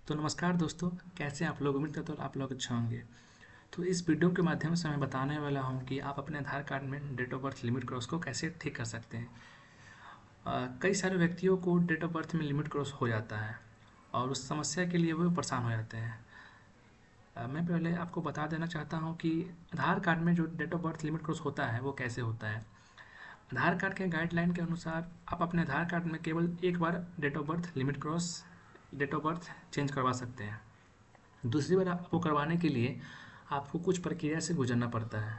तो नमस्कार दोस्तों, कैसे हैं आप लोग। उम्मीद करता हूँ आप लोग अच्छे होंगे। तो इस वीडियो के माध्यम से मैं बताने वाला हूँ कि आप अपने आधार कार्ड में date of birth limit cross को कैसे ठीक कर सकते हैं। कई सारे व्यक्तियों को डेट ऑफ बर्थ में लिमिट क्रॉस हो जाता है और उस समस्या के लिए वो परेशान हो जाते हैं। मैं पहले आपको बता देना चाहता हूँ कि आधार कार्ड में जो date of birth limit cross होता है वो कैसे होता है। आधार कार्ड के गाइडलाइन के अनुसार आप अपने आधार कार्ड में केवल एक बार डेट ऑफ बर्थ चेंज करवा सकते हैं। दूसरी बार आपको करवाने के लिए आपको कुछ प्रक्रिया से गुजरना पड़ता है।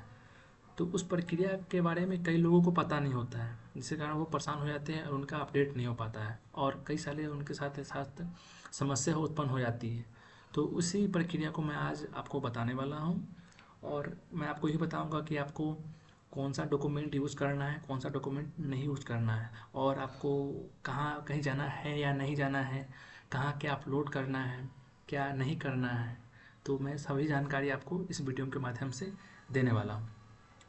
तो उस प्रक्रिया के बारे में कई लोगों को पता नहीं होता है, जिसके कारण वो परेशान हो जाते हैं और उनका अपडेट नहीं हो पाता है और कई सारे उनके साथ साथ समस्या उत्पन्न हो जाती है। तो उसी प्रक्रिया को मैं आज आपको बताने वाला हूँ और मैं आपको ये बताऊँगा कि आपको कौन सा डॉक्यूमेंट यूज़ करना है, कौन सा डॉक्यूमेंट नहीं यूज़ करना है और आपको कहाँ कहीं जाना है या नहीं जाना है, कहाँ क्या अपलोड करना है, क्या नहीं करना है। तो मैं सभी जानकारी आपको इस वीडियो के माध्यम से देने वाला हूँ।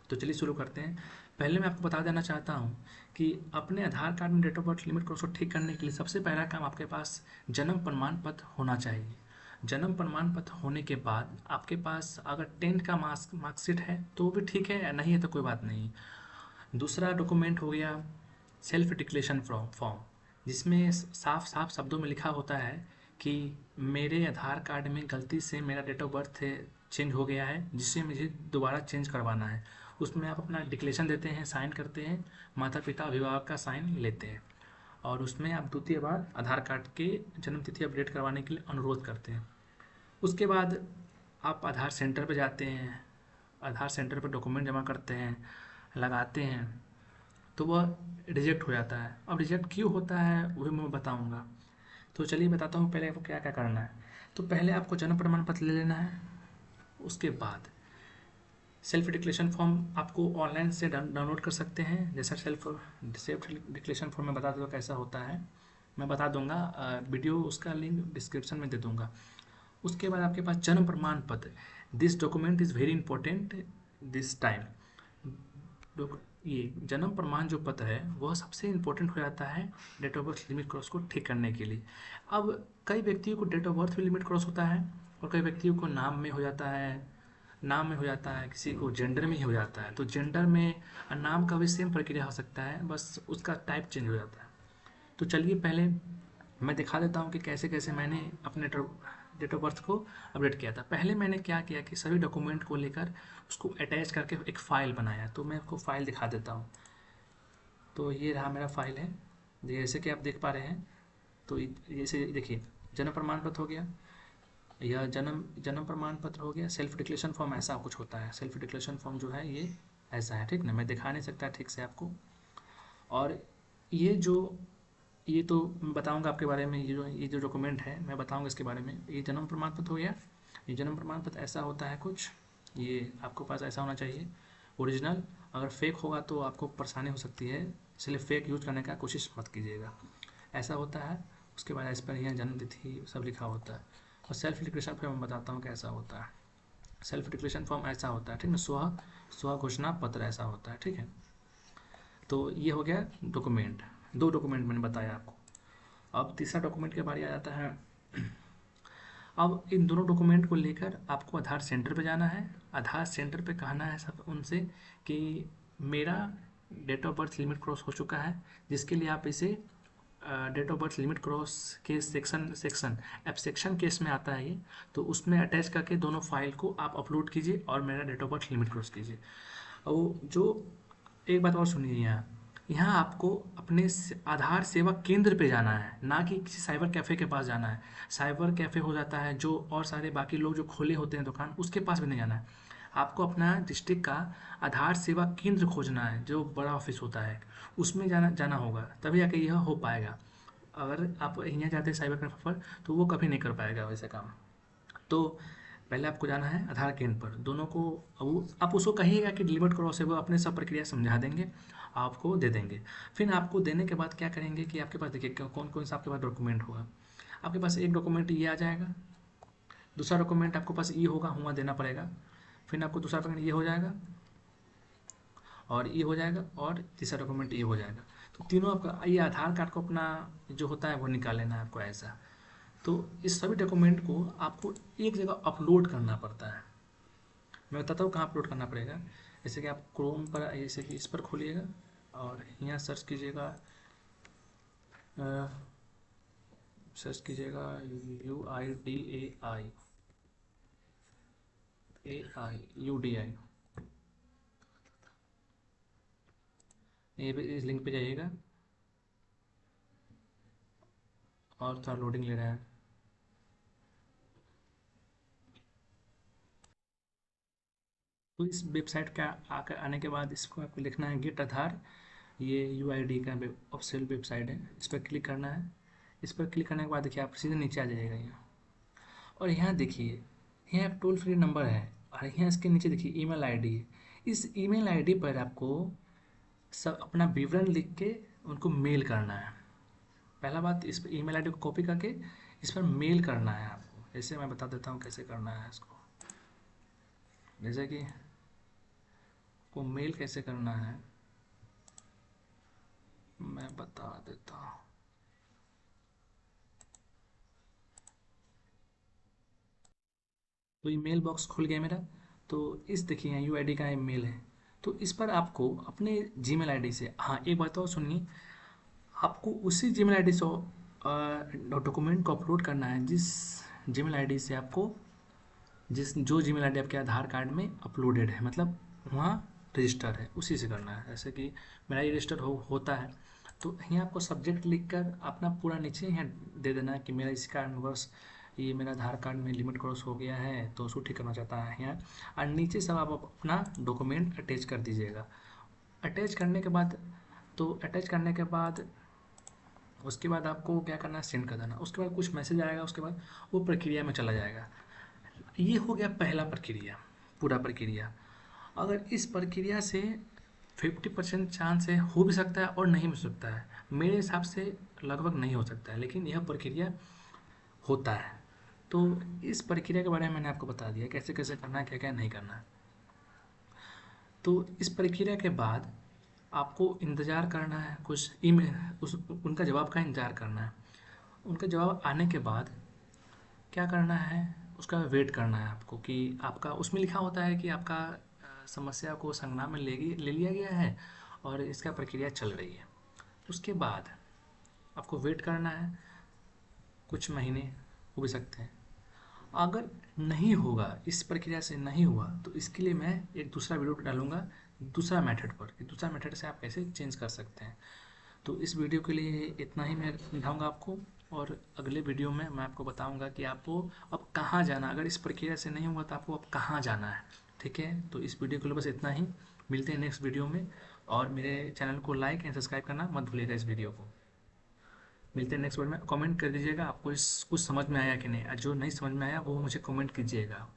तो चलिए शुरू करते हैं। पहले मैं आपको बता देना चाहता हूँ कि अपने आधार कार्ड में डेट ऑफ बर्थ लिमिट को ठीक करने के लिए सबसे पहला काम आपके पास जन्म प्रमाण पत्र होना चाहिए। जन्म प्रमाण पत्र होने के बाद आपके पास अगर 10th का मार्कशीट है तो वो भी ठीक है, नहीं है तो कोई बात नहीं। दूसरा डॉक्यूमेंट हो गया सेल्फ डिक्लेरेशन फॉर्म, जिसमें साफ साफ शब्दों में लिखा होता है कि मेरे आधार कार्ड में गलती से मेरा डेट ऑफ बर्थ चेंज हो गया है, जिससे मुझे दोबारा चेंज करवाना है। उसमें आप अपना डिक्लेरेशन देते हैं, साइन करते हैं, माता पिता अभिभावक का साइन लेते हैं और उसमें आप द्वितीय बार आधार कार्ड के जन्म तिथि अपडेट करवाने के लिए अनुरोध करते हैं। उसके बाद आप आधार सेंटर पर जाते हैं, आधार सेंटर पर डॉक्यूमेंट जमा करते हैं, लगाते हैं, तो वह रिजेक्ट हो जाता है। अब रिजेक्ट क्यों होता है वही मैं बताऊंगा। तो चलिए बताता हूँ पहले आपको क्या क्या करना है। तो पहले आपको जन्म प्रमाण पत्र ले लेना है। उसके बाद सेल्फ डिक्लेरेशन फॉर्म आपको ऑनलाइन से डाउनलोड कर सकते हैं। जैसा सेल्फ डिक्लेरेशन फॉर्म में बता दो कैसा होता है, मैं बता दूंगा, वीडियो उसका लिंक डिस्क्रिप्शन में दे दूंगा। उसके बाद आपके पास जन्म प्रमाण पत्र, this document is very important this time. ये जन्म प्रमाण जो पत्र है वह सबसे इम्पोर्टेंट हो जाता है date of birth limit cross को ठीक करने के लिए। अब कई व्यक्तियों को डेट ऑफ बर्थ में लिमिट क्रॉस होता है और कई व्यक्तियों को नाम में हो जाता है, किसी को जेंडर में ही हो जाता है। तो जेंडर में और नाम का भी सेम प्रक्रिया हो सकता है, बस उसका टाइप चेंज हो जाता है। तो चलिए पहले मैं दिखा देता हूँ कि कैसे कैसे मैंने अपने डेट ऑफ बर्थ को अपडेट किया था। पहले मैंने क्या किया कि सभी डॉक्यूमेंट को लेकर उसको अटैच करके एक फ़ाइल बनाया। तो मैं आपको फ़ाइल दिखा देता हूँ। तो ये रहा मेरा फ़ाइल है, जैसे कि आप देख पा रहे हैं। तो जैसे देखिए, जन्म प्रमाण पत्र हो गया, यह जन्म प्रमाण पत्र हो गया। सेल्फ डिक्लेरेशन फॉर्म ऐसा कुछ होता है। सेल्फ डिक्लेरेशन फॉर्म जो है ये ऐसा है, ठीक ना, मैं दिखा नहीं सकता ठीक से आपको। और ये जो ये तो मैं बताऊंगा आपके बारे में, ये जो डॉक्यूमेंट है मैं बताऊंगा इसके बारे में। ये जन्म प्रमाण पत्र हो गया। ये जन्म प्रमाण पत्र ऐसा होता है कुछ, ये आपके पास ऐसा होना चाहिए ओरिजिनल। अगर फेक होगा तो आपको परेशानी हो सकती है, इसलिए फेक यूज करने का कोशिश मत कीजिएगा। ऐसा होता है। उसके बाद इस पर यहाँ जन्म तिथि सब लिखा होता है। और सेल्फ डिक्लेरेशन फॉर्म मैं बताता हूँ कैसा होता है। सेल्फ डिक्लेरेशन फॉर्म ऐसा होता है, ठीक ना, स्व घोषणा पत्र ऐसा होता है, ठीक है। तो ये हो गया डॉक्यूमेंट, दो डॉक्यूमेंट मैंने बताया आपको। अब तीसरा डॉक्यूमेंट के बारे आ जाता है। अब इन दोनों डॉक्यूमेंट को लेकर आपको आधार सेंटर पे जाना है। आधार सेंटर पे कहना है सब उनसे कि मेरा date of birth limit cross हो चुका है, जिसके लिए आप इसे date of birth limit cross के सेक्शन एब्सेक्शन केस में आता है ये, तो उसमें अटैच करके दोनों फाइल को आप अपलोड कीजिए और मेरा date of birth limit cross कीजिए। और जो एक बात और सुनिए, यहाँ आपको अपने आधार सेवा केंद्र पे जाना है, ना कि किसी साइबर कैफ़े के पास जाना है। साइबर कैफ़े हो जाता है जो, और सारे बाकी लोग जो खोले होते हैं दुकान, उसके पास भी नहीं जाना है। आपको अपना डिस्ट्रिक्ट का आधार सेवा केंद्र खोजना है, जो बड़ा ऑफिस होता है, उसमें जाना जाना होगा, तभी आके यह हो पाएगा। अगर आप यहाँ जाते हैं साइबर कैफ़े पर तो वो कभी नहीं कर पाएगा वैसे काम। तो पहले आपको जाना है आधार केंद्र पर, दोनों को। वो आप उसको कहिएगा कि डिलीवर करो से, वो अपने सब प्रक्रिया समझा देंगे, आपको दे देंगे। फिर आपको देने के बाद क्या करेंगे कि आपके पास देखिए कौन कौन सा आपके पास डॉक्यूमेंट होगा। आपके पास एक डॉक्यूमेंट ये आ जाएगा, दूसरा डॉक्यूमेंट आपके पास ये होगा, हुआ देना पड़ेगा। फिर आपको दूसरा डॉक्यूमेंट ये हो जाएगा और ये हो जाएगा और तीसरा डॉक्यूमेंट ये हो जाएगा। तो तीनों आपका, ये आधार कार्ड को अपना जो होता है वो निकाल लेना है आपको ऐसा। तो इस सभी डॉक्यूमेंट को आपको एक जगह अपलोड करना पड़ता है। मैं बताता हूँ कहाँ अपलोड करना पड़ेगा। जैसे कि आप क्रोम पर, जैसे कि इस पर खोलिएगा और यहाँ सर्च कीजिएगा UIDAI, ये इस लिंक पे जाइएगा और थोड़ा लोडिंग ले रहा है। तो इस वेबसाइट का आकर आने के बाद इसको आपको लिखना है गेट आधार। ये UID का ऑफिशियल वेबसाइट है, इस पर क्लिक करना है। इस पर क्लिक करने के बाद देखिए आप सीधे नीचे आ जाइएगा यहाँ, और यहाँ देखिए यहाँ एक टोल फ्री नंबर है, और यहाँ इसके नीचे देखिए ईमेल आईडी है। इस ईमेल आईडी पर आपको सब अपना विवरण लिख के उनको मेल करना है। पहला बात, इस पर ईमेल आईडी को कॉपी करके इस पर मेल करना है आपको। जैसे मैं बता देता हूँ कैसे करना है इसको। जैसे कि को मेल कैसे करना है मैं बता देता हूँ। तो ईमेल बॉक्स खुल गया मेरा। तो इस देखिए यहाँ UID का ईमेल है। तो इस पर आपको अपने जीमेल आईडी से, हाँ एक बात और सुनिए, आपको उसी जीमेल आईडी से डॉक्यूमेंट को अपलोड करना है जिस जीमेल आईडी से आपको, जिस जो जीमेल आईडी आपके आधार कार्ड में अपलोडेड है, मतलब वहाँ रजिस्टर है, उसी से करना है। जैसे कि मेरा ये रजिस्टर होता है। तो यहाँ आपको सब्जेक्ट लिखकर अपना पूरा नीचे यहाँ दे देना है कि मेरा इस कारणवश ये मेरा आधार कार्ड में लिमिट क्रॉस हो गया है, तो उसको ठीक करना चाहता है यहाँ। और नीचे सब आप अपना डॉक्यूमेंट अटैच कर दीजिएगा। अटैच करने के बाद, उसके बाद आपको क्या करना है, सेंड कर देना। उसके बाद कुछ मैसेज आएगा, उसके बाद वो प्रक्रिया में चला जाएगा। ये हो गया पहला प्रक्रिया, पूरा प्रक्रिया। अगर इस प्रक्रिया से 50% चांस है, हो भी सकता है और नहीं भी हो सकता है। मेरे हिसाब से लगभग नहीं हो सकता है, लेकिन यह प्रक्रिया होता है। तो इस प्रक्रिया के बारे में मैंने आपको बता दिया कैसे कैसे करना है, क्या क्या नहीं करना है। तो इस प्रक्रिया के बाद आपको इंतज़ार करना है, कुछ ईमेल उस उनका जवाब का इंतज़ार करना है। उनका जवाब आने के बाद क्या करना है, उसका वेट करना है आपको कि आपका उसमें लिखा होता है कि आपका समस्या को संज्ञान में ले लिया गया है और इसका प्रक्रिया चल रही है। उसके बाद आपको वेट करना है, कुछ महीने हो भी सकते हैं। अगर नहीं होगा, इस प्रक्रिया से नहीं हुआ, तो इसके लिए मैं एक दूसरा वीडियो डालूंगा दूसरा मेथड पर, कि दूसरा मेथड से आप कैसे चेंज कर सकते हैं। तो इस वीडियो के लिए इतना ही मैं दिखाऊंगा आपको, और अगले वीडियो में मैं आपको बताऊंगा कि आपको अब कहाँ जाना, अगर इस प्रक्रिया से नहीं हुआ तो आपको अब कहाँ जाना है। ठीक है, तो इस वीडियो के लिए बस इतना ही। मिलते हैं नेक्स्ट वीडियो में, और मेरे चैनल को लाइक एंड सब्सक्राइब करना मत भूलिएगा इस वीडियो को। मिलते हैं नेक्स्ट वीडियो में। कमेंट कर दीजिएगा आपको इस कुछ समझ में आया कि नहीं, जो नहीं समझ में आया वो मुझे कमेंट कीजिएगा।